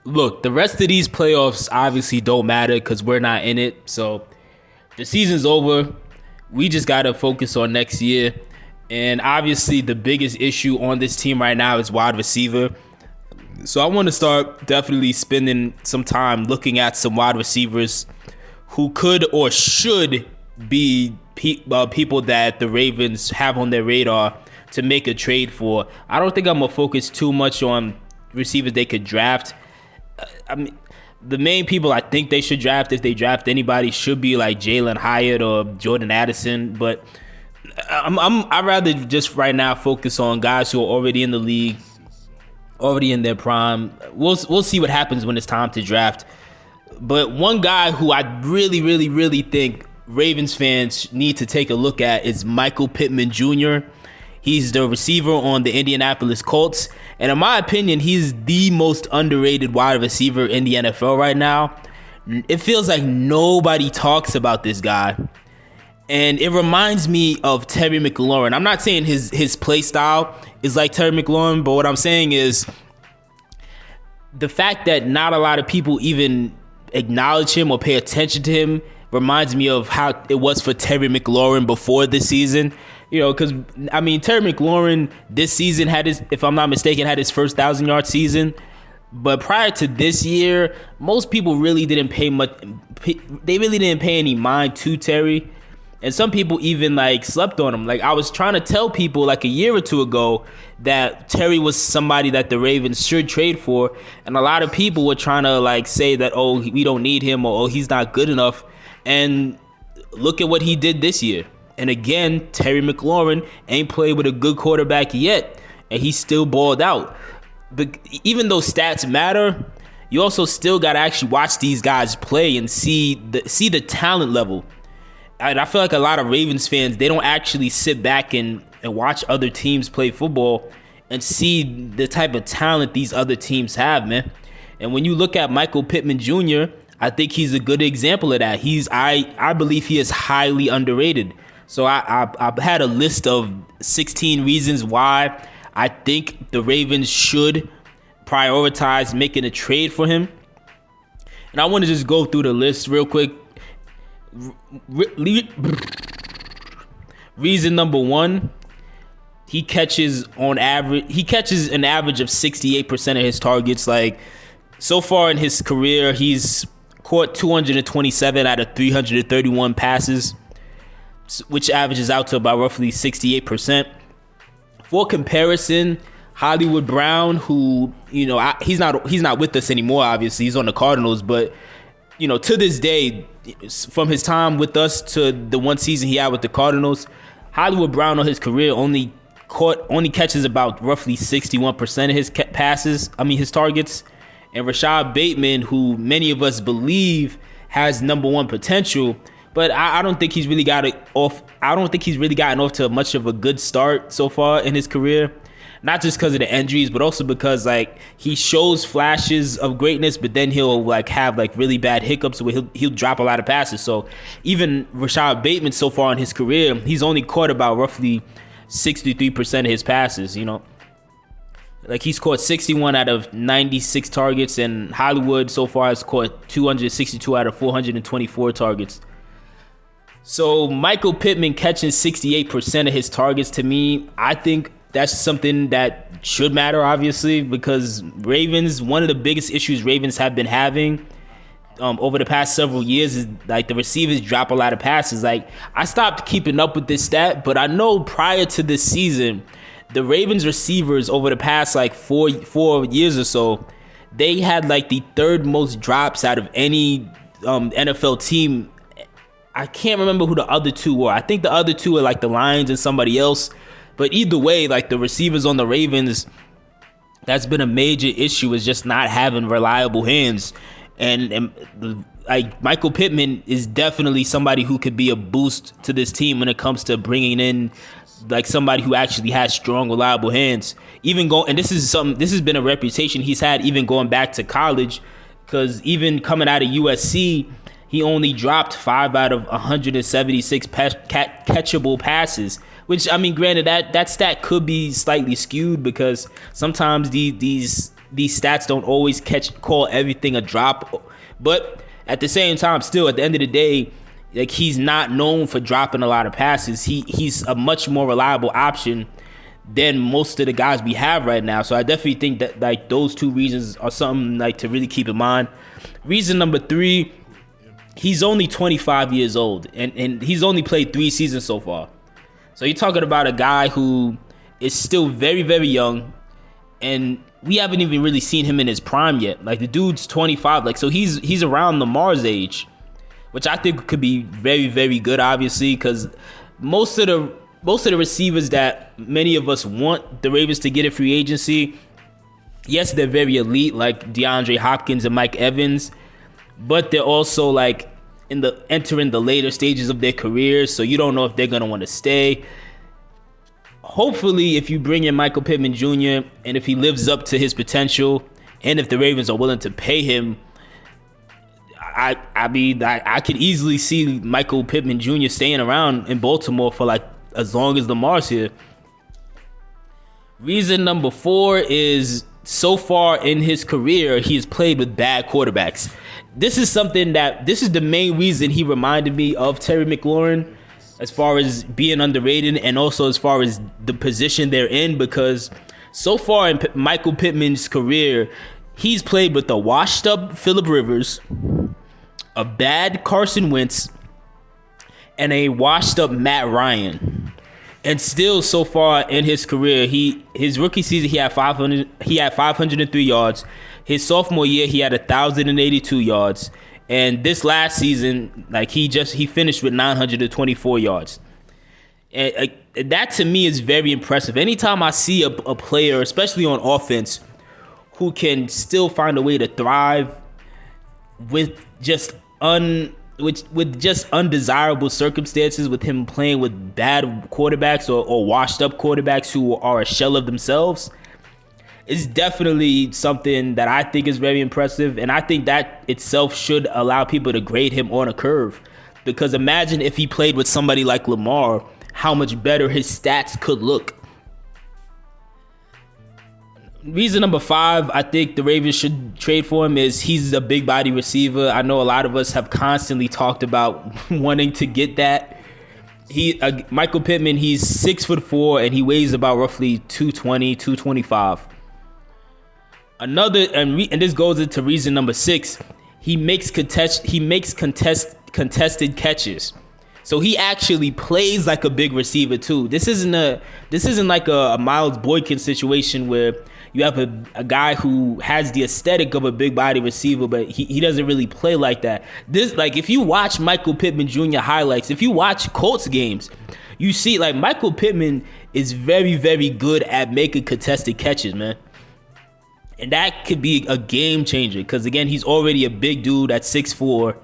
Look, the rest of these playoffs obviously don't matter because we're not in it. So the season's over. We just got to focus on next year. And obviously, the biggest issue on this team right now is wide receiver. So I want to start definitely spending some time looking at some wide receivers who could or should be people that the Ravens have on their radar to make a trade for. I don't think I'm going to focus too much on receivers they could draft. I mean, the main people I think they should draft, if they draft anybody, should be like Jalen Hyatt or Jordan Addison. But I'd rather just right now focus on guys who are already in the league, already in their prime. We'll see what happens when it's time to draft. But one guy who I really think Ravens fans need to take a look at is Michael Pittman Jr. He's the receiver on the Indianapolis Colts. And in my opinion, he's the most underrated wide receiver in the NFL right now. It feels like nobody talks about this guy. And it reminds me of Terry McLaurin. I'm not saying his play style is like Terry McLaurin, but what I'm saying is the fact that not a lot of people even acknowledge him or pay attention to him reminds me of how it was for Terry McLaurin before this season. You know, because, I mean, Terry McLaurin this season had his, if I'm not mistaken, had his first 1,000-yard season. But prior to this year, most people really didn't pay much. They really didn't pay any mind to Terry. And some people even, like, slept on him. Like, I was trying to tell people, like, a year or two ago that Terry was somebody that the Ravens should trade for. And a lot of people were trying to, like, say that, oh, we don't need him, or oh, he's not good enough. And look at what he did this year. And again, Terry McLaurin ain't played with a good quarterback yet, and he still balled out. But even though stats matter, you also still got to actually watch these guys play and see the talent level. And I feel like a lot of Ravens fans, they don't actually sit back and watch other teams play football and see the type of talent these other teams have, man. And when you look at Michael Pittman Jr., I think he's a good example of that. I believe he is highly underrated. So I had a list of 16 reasons why I think the Ravens should prioritize making a trade for him. And I want to just go through the list real quick. Reason number one, he catches an average of 68% of his targets. Like, so far in his career, he's caught 227 out of 331 passes, which averages out to about roughly 68%. For comparison, Hollywood Brown, who, you know, he's not with us anymore, obviously. He's on the Cardinals, but, you know, to this day, from his time with us to the one season he had with the Cardinals, Hollywood Brown on his career only catches about roughly 61% of his targets. And Rashad Bateman, who many of us believe has number one potential, but I don't think he's really got it off. I don't think he's really gotten off to much of a good start so far in his career. Not just because of the injuries, but also because, like, he shows flashes of greatness, but then he'll, like, have, like, really bad hiccups where he'll drop a lot of passes. So even Rashad Bateman so far in his career, he's only caught about roughly 63% of his passes, you know. Like, he's caught 61 out of 96 targets, and Hollywood so far has caught 262 out of 424 targets. So Michael Pittman catching 68% of his targets, to me, I think that's something that should matter, obviously, because Ravens, one of the biggest issues Ravens have been having over the past several years is, like, the receivers drop a lot of passes. Like, I stopped keeping up with this stat, but I know prior to this season, the Ravens receivers over the past, like, four years or so, they had, like, the third most drops out of any NFL team. I can't remember who the other two were. I think the other two are, like, the Lions and somebody else. But either way, like, the receivers on the Ravens, that's been a major issue, is just not having reliable hands. And like, Michael Pittman is definitely somebody who could be a boost to this team when it comes to bringing in, like, somebody who actually has strong, reliable hands. And this has been a reputation he's had even going back to college, because even coming out of USC, he only dropped 5 out of 176 catchable passes, which, I mean, granted, that stat could be slightly skewed because sometimes these these stats don't always call everything a drop, but at the same time, still at the end of the day, like, he's not known for dropping a lot of passes. He's a much more reliable option than most of the guys we have right now. So I definitely think that, like, those two reasons are something, like, to really keep in mind. Reason number 3, he's only 25 years old, and he's only played 3 seasons so far. So you're talking about a guy who is still very, very young, and we haven't even really seen him in his prime yet. Like, the dude's 25, like, so he's around Lamar's age, which I think could be very, very good, obviously, because most of the receivers that many of us want the Ravens to get in free agency, yes, they're very elite, like DeAndre Hopkins and Mike Evans, but they're also, like, entering the later stages of their careers, so you don't know if they're going to want to stay. Hopefully, if you bring in Michael Pittman Jr. and if he lives up to his potential, and if the Ravens are willing to pay him, I mean, I could easily see Michael Pittman Jr. staying around in Baltimore for, like, as long as Lamar's here. Reason number 4 is, so far in his career, he has played with bad quarterbacks. This is the main reason he reminded me of Terry McLaurin, as far as being underrated, and also as far as the position they're in, because so far in Michael Pittman's career, he's played with a washed up Phillip Rivers, a bad Carson Wentz, and a washed up Matt Ryan. And still, so far in his career, his rookie season, he had 503 yards. His sophomore year, he had 1,082 yards. And this last season, like, he finished with 924 yards. And that, to me, is very impressive. Anytime I see a player, especially on offense, who can still find a way to thrive with just undesirable circumstances, with him playing with bad quarterbacks or washed up quarterbacks who are a shell of themselves, is definitely something that I think is very impressive. And I think that itself should allow people to grade him on a curve, because imagine if he played with somebody like Lamar, how much better his stats could look. Reason number 5, I think the Ravens should trade for him, is he's a big body receiver. I know a lot of us have constantly talked about wanting to get that. Michael Pittman, he's 6'4", and he weighs about roughly 220, 225. And this goes into reason number 6. He makes contested catches. So he actually plays like a big receiver too. This isn't like a Miles Boykin situation where you have a guy who has the aesthetic of a big body receiver, but he doesn't really play like that. Like, if you watch Michael Pittman Jr. highlights, if you watch Colts games, you see, like, Michael Pittman is very, very good at making contested catches, man. And that could be a game changer, because, again, he's already a big dude at 6'4",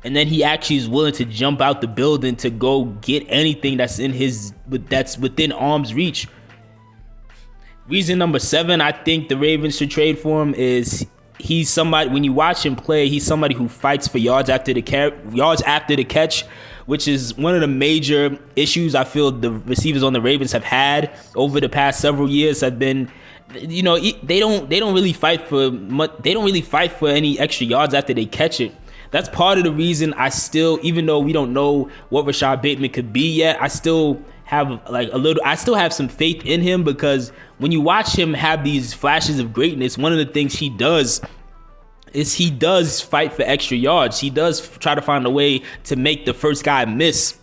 and then he actually is willing to jump out the building to go get anything that's within arm's reach. Reason number 7, I think the Ravens should trade for him, is he's somebody, when you watch him play, he's somebody who fights for yards after the catch, which is one of the major issues I feel the receivers on the Ravens have had over the past several years. Have been, you know, they don't really fight for any extra yards after they catch it. That's part of the reason I still, even though we don't know what Rashad Bateman could be yet, I still have some faith in him, because when you watch him have these flashes of greatness, one of the things he does is he does fight for extra yards. He does try to find a way to make the first guy miss.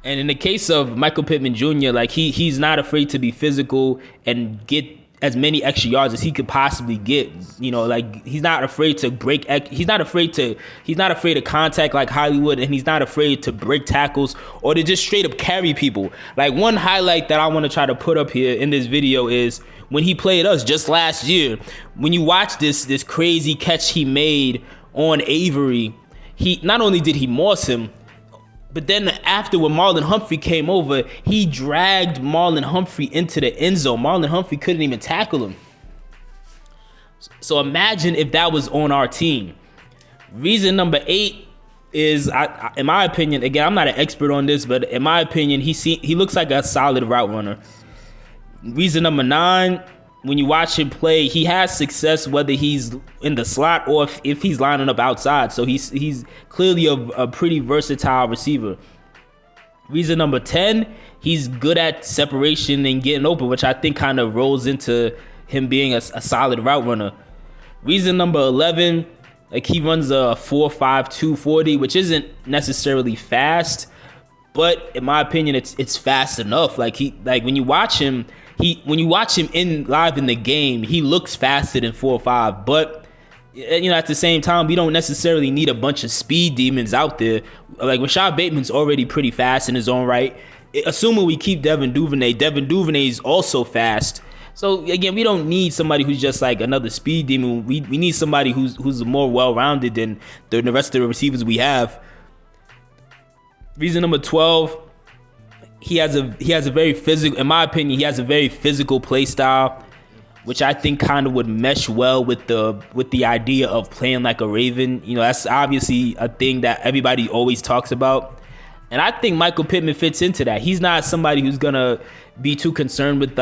And in the case of Michael Pittman Jr., like, he's not afraid to be physical and get as many extra yards as he could possibly get. You know, like, he's not afraid to break. He's not afraid to contact like Hollywood, and he's not afraid to break tackles or to just straight up carry people. Like, one highlight that I want to try to put up here in this video is when he played us just last year. When you watch this crazy catch he made on Avery, he not only did he moss him, but then after, when Marlon Humphrey came over, he dragged Marlon Humphrey into the end zone. Marlon Humphrey couldn't even tackle him. So imagine if that was on our team. Reason number 8 is, in my opinion, again, I'm not an expert on this, but in my opinion, he looks like a solid route runner. Reason number 9, when you watch him play, he has success whether he's in the slot or if he's lining up outside. So he's clearly a pretty versatile receiver. Reason number 10, he's good at separation and getting open, which I think kind of rolls into him being a solid route runner. Reason number 11, like he runs a 4.52 40, which isn't necessarily fast, but in my opinion, it's fast enough. Like when you watch him in live in the game, he looks faster than 4.5. But at the same time, we don't necessarily need a bunch of speed demons out there. Like Rashad Bateman's already pretty fast in his own right. Assuming we keep Devin Duvernay is also fast. So again, we don't need somebody who's just like another speed demon. We need somebody who's more well-rounded than the rest of the receivers we have. Reason number 12, he has a very physical, in my opinion, he has a very physical play style, which I think kind of would mesh well with the idea of playing like a Raven. That's obviously a thing that everybody always talks about. And I think Michael Pittman fits into that. He's not somebody who's gonna be too concerned with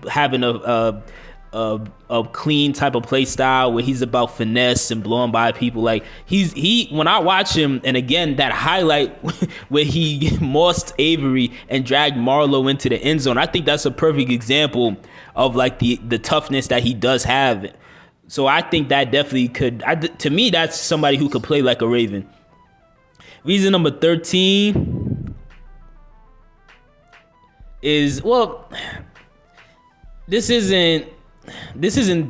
having a clean type of play style where he's about finesse and blowing by people. Like when I watch him, and again that highlight where he mossed Avery and dragged Marlowe into the end zone, I think that's a perfect example of like the toughness that he does have. So I think that definitely could. To me, that's somebody who could play like a Raven. Reason number 13 is, well, this isn't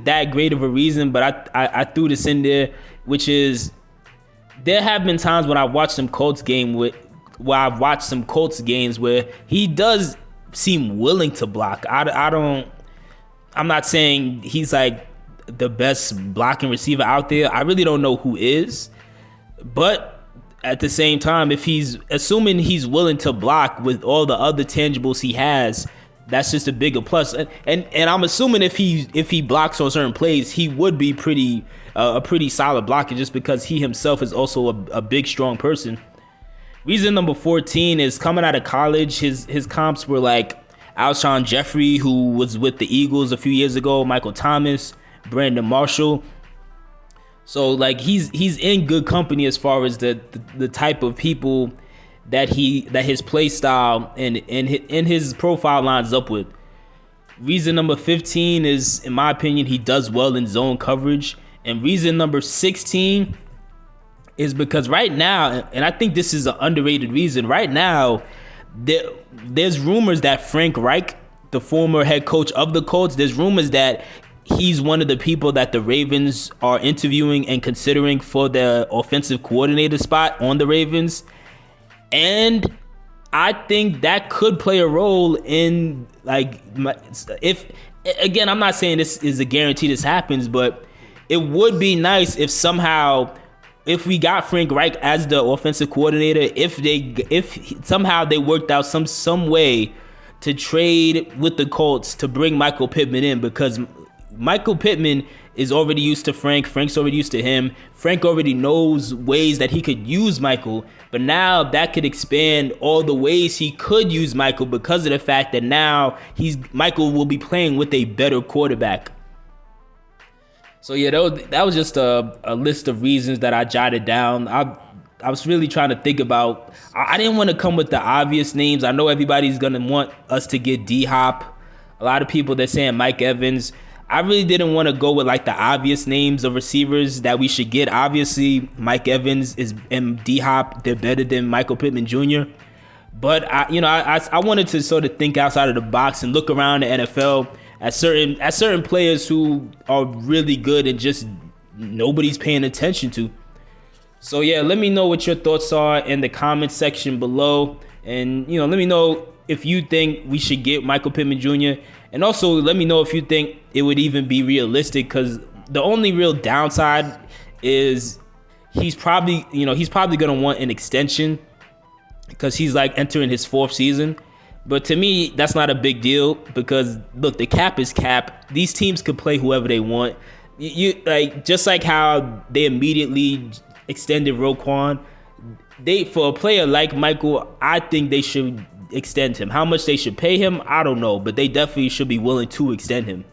that great of a reason, but I threw this in there, which is there have been times when I've watched some Colts games where he does seem willing to block. I'm not saying he's like the best blocking receiver out there. I really don't know who is, but at the same time, if assuming he's willing to block with all the other tangibles he has, that's just a bigger plus. And I'm assuming if he blocks on certain plays, he would be a pretty solid blocker, just because he himself is also a big, strong person. Reason number 14 is coming out of college, his comps were like Alshon Jeffrey, who was with the Eagles a few years ago, Michael Thomas, Brandon Marshall. So like he's in good company as far as the type of people that his play style and his profile lines up with. Reason number 15 is, in my opinion, he does well in zone coverage. And reason number 16 is because right now, and I think this is an underrated reason, right now there's rumors that Frank Reich, the former head coach of the Colts, there's rumors that he's one of the people that the Ravens are interviewing and considering for the offensive coordinator spot on the Ravens. And I think that could play a role in, like, again, I'm not saying this is a guarantee this happens, but it would be nice if somehow, if we got Frank Reich as the offensive coordinator, if somehow they worked out some way to trade with the Colts to bring Michael Pittman in, because Michael Pittman is already used to Frank. Frank's already used to him. Frank already knows ways that he could use Michael, but now that could expand all the ways he could use Michael, because of the fact that now Michael will be playing with a better quarterback. So yeah, that was just a list of reasons that I jotted down. I was really trying to think about. I didn't want to come with the obvious names. I know everybody's gonna want us to get D-Hop. A lot of people, they're saying Mike Evans. I really didn't want to go with like the obvious names of receivers that we should get. Obviously, Mike Evans and D-Hop, they're better than Michael Pittman Jr. But I wanted to sort of think outside of the box and look around the NFL at certain players who are really good and just nobody's paying attention to. So yeah, let me know what your thoughts are in the comment section below, and let me know if you think we should get Michael Pittman Jr. And also let me know if you think it would even be realistic, because the only real downside is he's probably going to want an extension because he's like entering his 4th season. But to me, that's not a big deal, because look, the cap is cap. These teams could play whoever they want. You like, just like how they immediately extended Roquan, for a player like Michael, I think they should extend him. How much they should pay him, I don't know, but they definitely should be willing to extend him.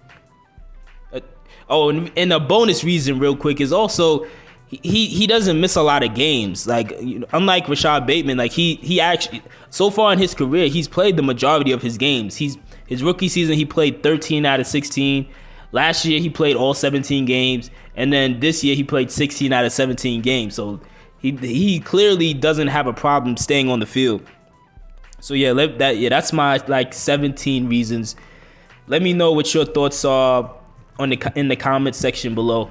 And a bonus reason real quick is also he doesn't miss a lot of games. Like, unlike Rashad Bateman, like he actually, so far in his career, he's played the majority of his games. His rookie season, he played 13 out of 16. Last year, he played all 17 games. And then this year, he played 16 out of 17 games. So he clearly doesn't have a problem staying on the field. So that's my 17 reasons. Let me know what your thoughts are in the comment section below.